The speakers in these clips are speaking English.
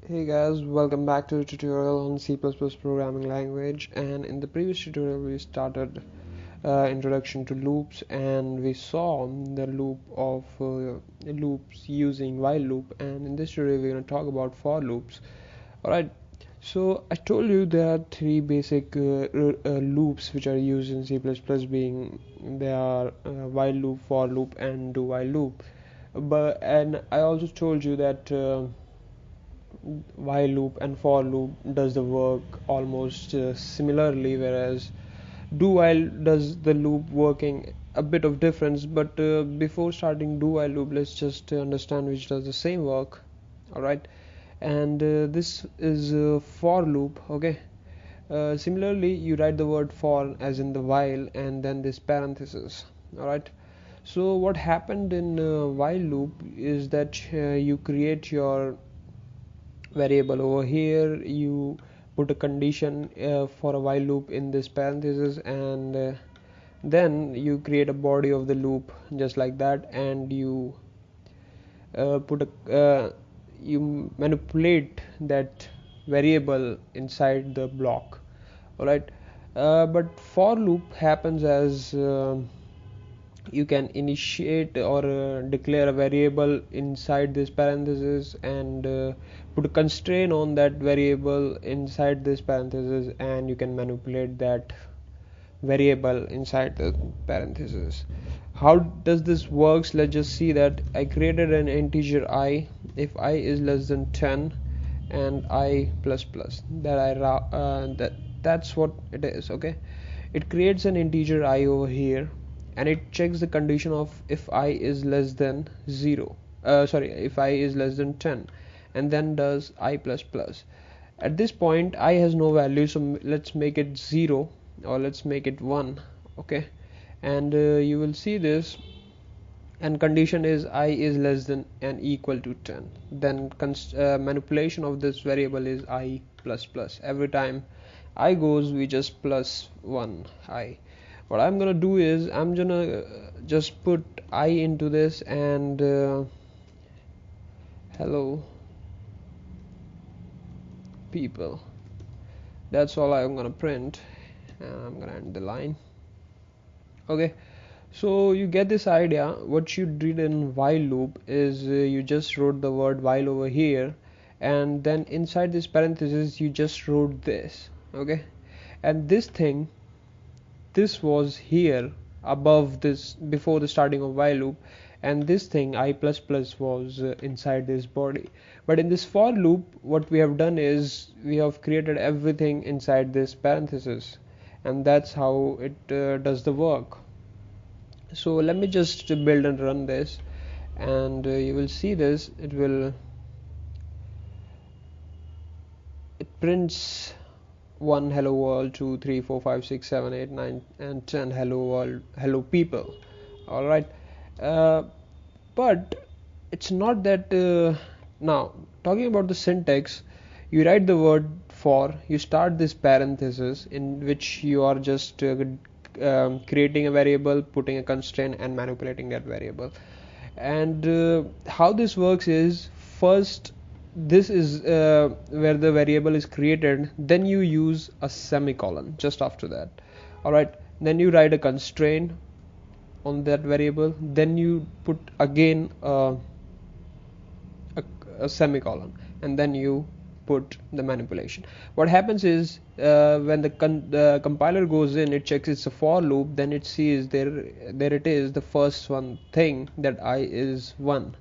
Hey guys, welcome back to the tutorial on C++ programming language. And in the previous tutorial we started introduction to loops, and we saw the loop of loops using while loop, and in this tutorial we're going to talk about for loops. Alright, so I told you there are three basic loops which are used in C++, being they are while loop, for loop, and do while loop. And I also told you that while loop and for loop does the work almost similarly, whereas do while does the loop working a bit of difference. But before starting do while loop, let's just understand which does the same work. Alright, and this is for loop. Okay, similarly you write the word for as in the while and then this parenthesis. Alright, so what happened in while loop is that you create your variable over here, you put a condition for a while loop in this parenthesis, and then you create a body of the loop just like that, and you you manipulate that variable inside the block. Alright, but for loop happens as you can initiate or declare a variable inside this parenthesis, and put a constraint on that variable inside this parenthesis, and you can manipulate that variable inside the parenthesis. How does this works? Let's just see that I created an integer I. If I is less than 10 and I plus plus, that's what it is. Okay, it creates an integer I over here, and it checks the condition of if I is less than 0, if I is less than 10, and then does I plus plus. At this point I has no value, so let's make it 0, or let's make it 1. Okay, and you will see this, and condition is I is less than and equal to 10. Then manipulation of this variable is I plus plus. Every time I goes, we just plus 1 I. What I'm gonna do is I'm gonna just put I into this, and hello people, that's all I'm gonna print, and I'm gonna end the line. Okay, so you get this idea. What you did in while loop is you just wrote the word while over here, and then inside this parenthesis you just wrote this. Okay, and this was here above this before the starting of while loop, and this thing I plus plus was inside this body. But in this for loop, what we have done is we have created everything inside this parenthesis, and that's how it does the work. So let me just build and run this, and you will see this. It prints 1 hello world, 2 3 4 5 6 7 8 9 and 10 hello world, hello people. Alright, but it's not that. Now talking about the syntax, you write the word for, you start this parenthesis in which you are just creating a variable, putting a constraint, and manipulating that variable. And how this works is, first this is where the variable is created, then you use a semicolon just after that. Alright, then you write a constraint on that variable, then you put again a semicolon, and then you put the manipulation. What happens is when the compiler goes in, it checks it's a for loop, then it sees there it is, the first one thing, that I is 1.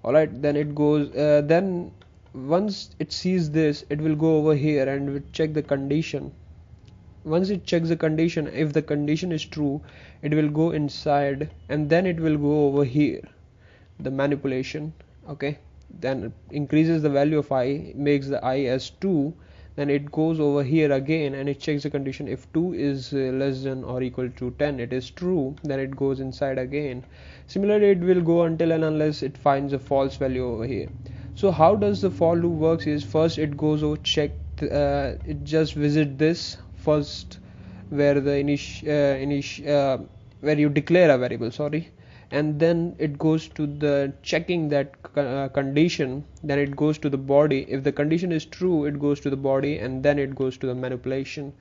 Alright, then it goes then once it sees this, it will go over here and will check the condition. Once it checks the condition, if the condition is true, it will go inside, and then it will go over here, the manipulation. Okay, then it increases the value of I, makes the I as 2, then it goes over here again and it checks the condition. If 2 is less than or equal to 10, it is true, then it goes inside again. Similarly, it will go until and unless it finds a false value over here. So how does the for loop works is, first it goes over check, it just visit this first where the where you declare a variable, and then it goes to the checking that condition, then it goes to the body. If the condition is true, it goes to the body, and then it goes to the manipulation,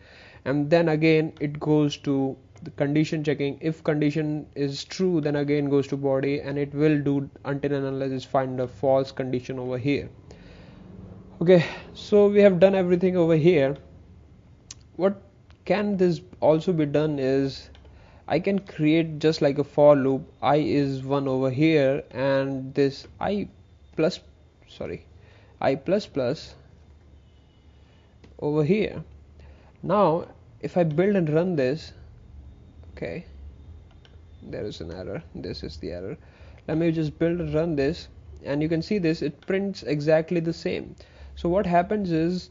and then again it goes to the condition checking. If condition is true, then again goes to body, and it will do until and unless it find a false condition over here. Okay, so we have done everything over here. What can this also be done is, I can create just like a for loop. I is 1 over here, and this I plus over here. Now if I build and run this, okay, there is an error. This is the error. Let me just build and run this, and you can see this, it prints exactly the same. So what happens is,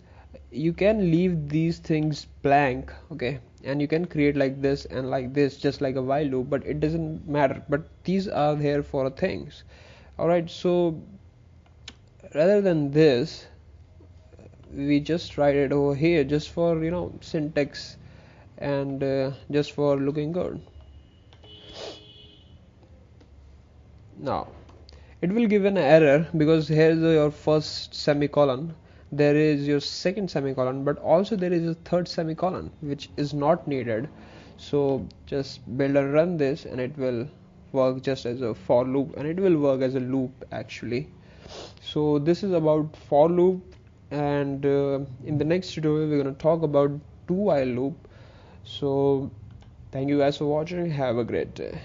you can leave these things blank, okay, and you can create like this and like this, just like a while loop, but it doesn't matter. But these are there for things. Alright, so rather than this, we just write it over here just for, syntax, and just for looking good. Now it will give an error because here is your first semicolon, there is your second semicolon, but also there is a third semicolon which is not needed. So just build and run this, and it will work just as a for loop, and it will work as a loop actually. So this is about for loop, and in the next tutorial we're going to talk about do while loop. So thank you guys for watching. Have a great day.